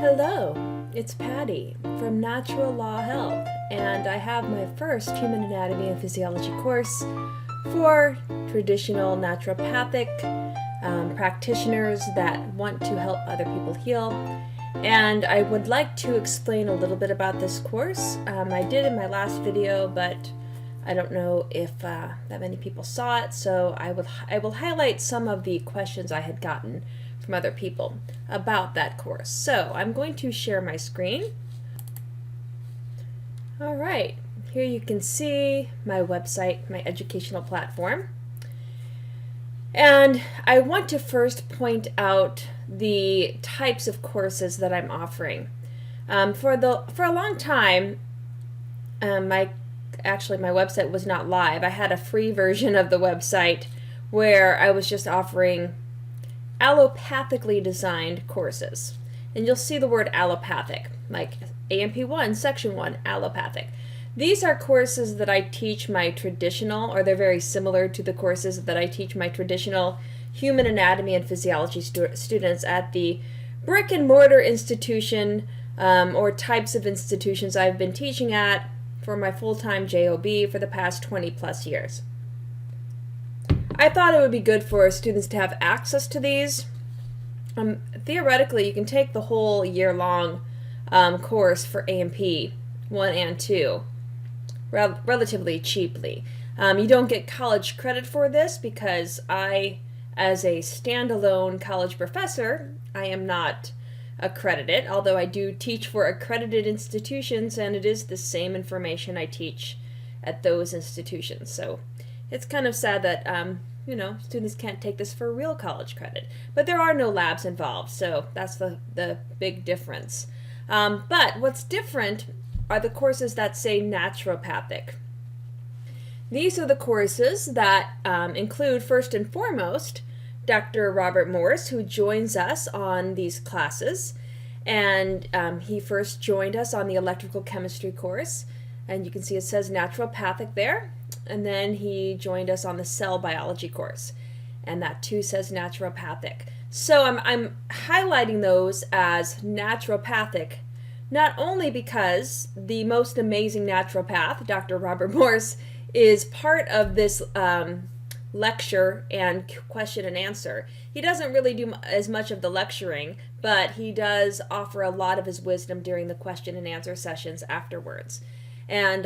Hello, it's Patty from Natural Law Health, and I have my first Human Anatomy and Physiology course for traditional naturopathic practitioners that want to help other people heal. And I would like to explain a little bit about this course. I did in my last video, but I don't know if that many people saw it, so I will highlight some of the questions I had gotten from other people about that course. So I'm going to share my screen. All right, here you can see my website, my educational platform. And I want to first point out the types of courses that I'm offering. For a long time, my website was not live. I had a free version of the website where I was just offering allopathically designed courses. And you'll see the word allopathic, like A&P 1, Section 1, allopathic. These are courses that I teach my traditional, or they're very similar to the courses that I teach my traditional human anatomy and physiology students at the brick and mortar institution or types of institutions I've been teaching at for my full-time JOB for the past 20 plus years. I thought it would be good for students to have access to these. Theoretically, you can take the whole year-long course for A&P 1 and 2 relatively cheaply. You don't get college credit for this because I, as a standalone college professor, I am not accredited, although I do teach for accredited institutions, and it is the same information I teach at those institutions. So it's kind of sad that students can't take this for real college credit. But there are no labs involved, so that's the big difference. But what's different are the courses that say naturopathic. These are the courses that include, first and foremost, Dr. Robert Morse, who joins us on these classes. And he first joined us on the electrical chemistry course. And you can see it says naturopathic there. And then he joined us on the cell biology course, and that too says naturopathic. So I'm highlighting those as naturopathic, not only because the most amazing naturopath, Dr. Robert Morse, is part of this lecture and question and answer. He doesn't really do as much of the lecturing, but he does offer a lot of his wisdom during the question and answer sessions afterwards. And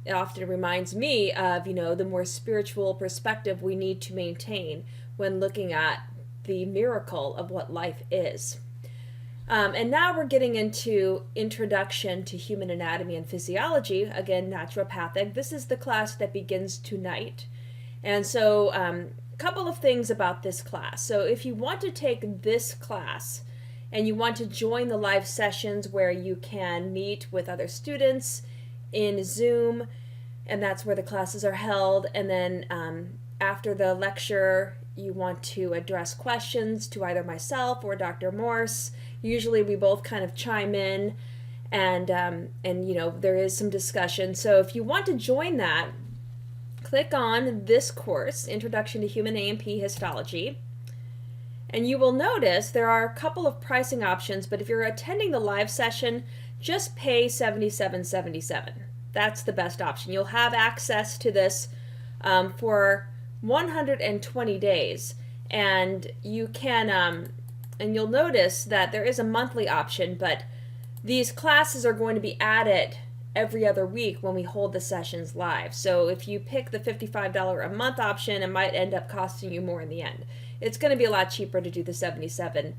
it often reminds me of, the more spiritual perspective we need to maintain when looking at the miracle of what life is. And now we're getting into Introduction to Human Anatomy and Physiology, again, naturopathic. This is the class that begins tonight. And so a couple of things about this class. So if you want to take this class and you want to join the live sessions where you can meet with other students in Zoom, and that's where the classes are held, and then after the lecture you want to address questions to either myself or Dr. Morse. Usually we both kind of chime in, and there is some discussion. So if you want to join that, click on this course, Introduction to Human A&P Histology, and you will notice there are a couple of pricing options, but if you're attending the live session, just pay $77.77. That's the best option. You'll have access to this for 120 days, and you can, and you'll notice that there is a monthly option, but these classes are going to be added every other week when we hold the sessions live. So if you pick the $55 a month option, it might end up costing you more in the end. It's going to be a lot cheaper to do the $77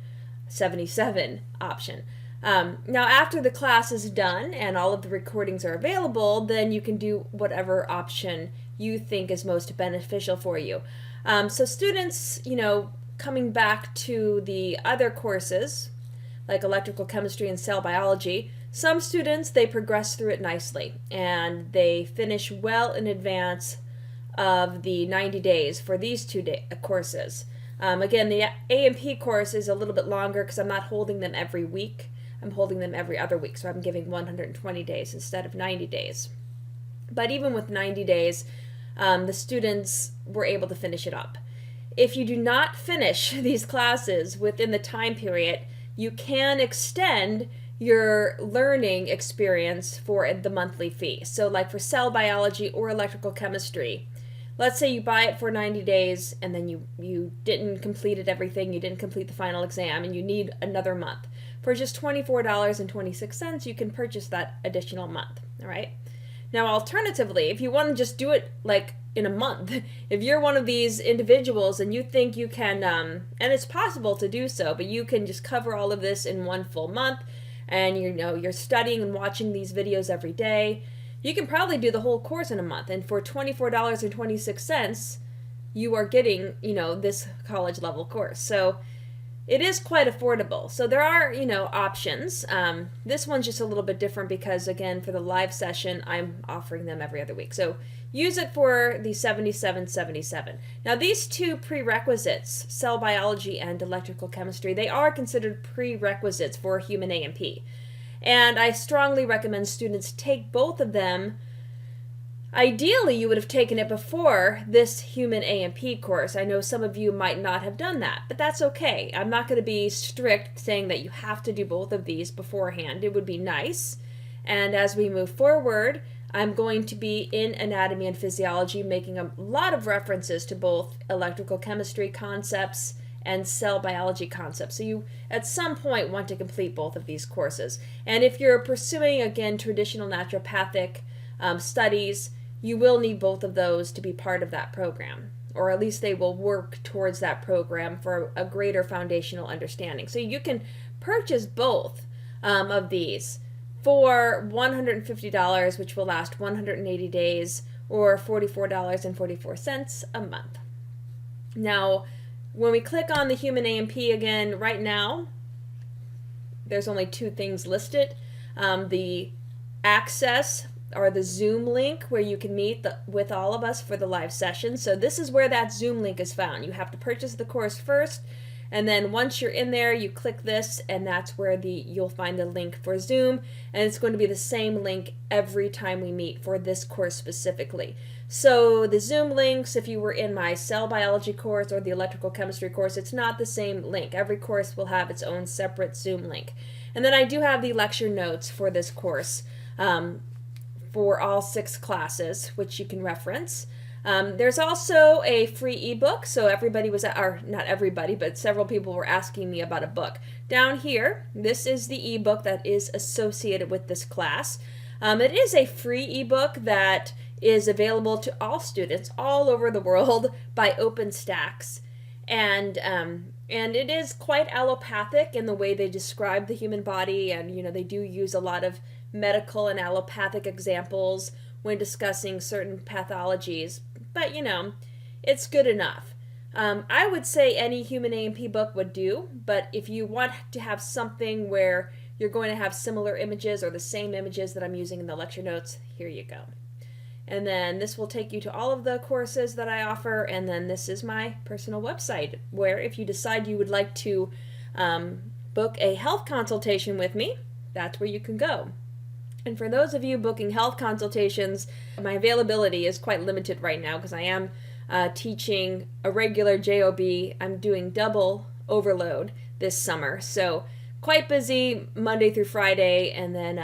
option. Now after the class is done and all of the recordings are available, then you can do whatever option you think is most beneficial for you. So students, coming back to the other courses, like electrical chemistry and cell biology, some students, they progress through it nicely and they finish well in advance of the 90 days for these two courses. Again, the A&P course is a little bit longer because I'm not holding them every week. I'm holding them every other week, so I'm giving 120 days instead of 90 days. But even with 90 days, the students were able to finish it up. If you do not finish these classes within the time period, you can extend your learning experience for the monthly fee. So like for cell biology or electrical chemistry, let's say you buy it for 90 days and then you didn't complete everything, you didn't complete the final exam, and you need another month. For just $24.26, you can purchase that additional month, all right? Now, alternatively, if you want to just do it like in a month, if you're one of these individuals and you think you can, and it's possible to do so, but you can just cover all of this in one full month, and you're studying and watching these videos every day, you can probably do the whole course in a month. And for $24.26, you are getting, this college level course. So it is quite affordable. So there are, options. This one's just a little bit different because, again, for the live session, I'm offering them every other week. So use it for the $77.77. Now, these two prerequisites, cell biology and electrical chemistry, they are considered prerequisites for Human A&P. And I strongly recommend students take both of them. Ideally, you would have taken it before this Human A&P course. I know some of you might not have done that, but that's okay. I'm not going to be strict saying that you have to do both of these beforehand. It would be nice. And as we move forward, I'm going to be in anatomy and physiology making a lot of references to both electrical chemistry concepts and cell biology concepts. So you, at some point, want to complete both of these courses. And if you're pursuing, again, traditional naturopathic studies, you will need both of those to be part of that program, or at least they will work towards that program for a greater foundational understanding. So you can purchase both of these for $150, which will last 180 days, or $44.44 a month. Now, when we click on the Human A&P again, right now, there's only two things listed. The access or the Zoom link where you can meet with all of us for the live session. So this is where that Zoom link is found. You have to purchase the course first, and then once you're in there, you click this, and that's where you'll find the link for Zoom, and it's going to be the same link every time we meet for this course specifically. So the Zoom links, if you were in my cell biology course or the electrical chemistry course, it's not the same link. Every course will have its own separate Zoom link. And then I do have the lecture notes for this course for all 6 classes, which you can reference. There's also a free ebook, so everybody was, or not everybody, but several people were asking me about a book. Down here, this is the ebook that is associated with this class. It is a free ebook that is available to all students all over the world by OpenStax. And it is quite allopathic in the way they describe the human body, and they do use a lot of medical and allopathic examples when discussing certain pathologies, but it's good enough. I would say any Human A&P book would do, but if you want to have something where you're going to have similar images or the same images that I'm using in the lecture notes, here you go. And then this will take you to all of the courses that I offer, and then this is my personal website, where if you decide you would like to book a health consultation with me, that's where you can go. And for those of you booking health consultations, my availability is quite limited right now because I am teaching a regular JOB. I'm doing double overload this summer, so quite busy Monday through Friday, and then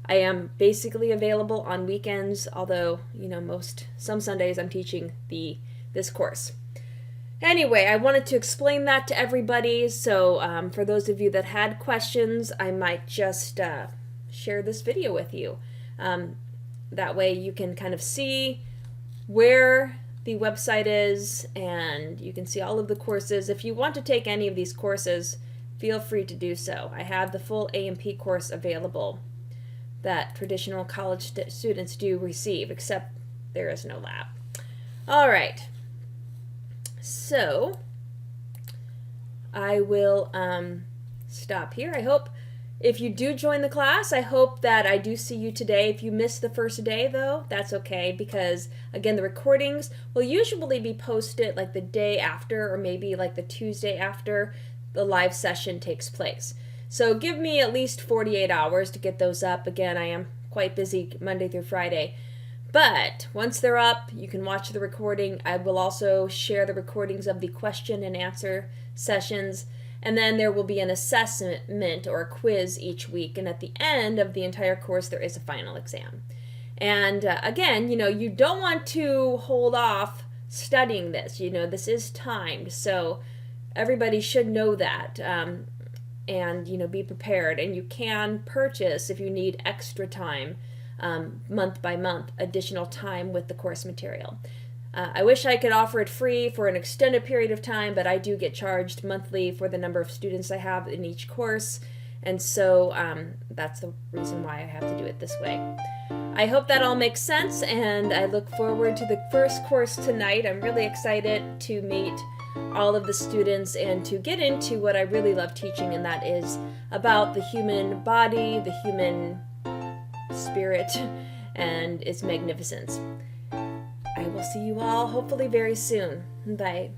I am basically available on weekends, although some Sundays I'm teaching this course. Anyway, I wanted to explain that to everybody, so for those of you that had questions, I might just share this video with you. That way you can kind of see where the website is, and you can see all of the courses. If you want to take any of these courses, feel free to do so. I have the full A&P course available that traditional college students do receive, except there is no lab. All right. So I will stop here. I hope if you do join the class, I hope that I do see you today. If you missed the first day, though, that's okay, because, again, the recordings will usually be posted like the day after, or maybe like the Tuesday after the live session takes place. So give me at least 48 hours to get those up. Again, I am quite busy Monday through Friday. But once they're up, you can watch the recording. I will also share the recordings of the question and answer sessions. And then there will be an assessment or a quiz each week. And at the end of the entire course, there is a final exam. And again, you don't want to hold off studying this. This is timed. So everybody should know that. And be prepared. And you can purchase, if you need extra time, month by month, additional time with the course material. I wish I could offer it free for an extended period of time, but I do get charged monthly for the number of students I have in each course, and so that's the reason why I have to do it this way. I hope that all makes sense, and I look forward to the first course tonight. I'm really excited to meet all of the students and to get into what I really love teaching, and that is about the human body, the human spirit, and its magnificence. I will see you all hopefully very soon. Bye.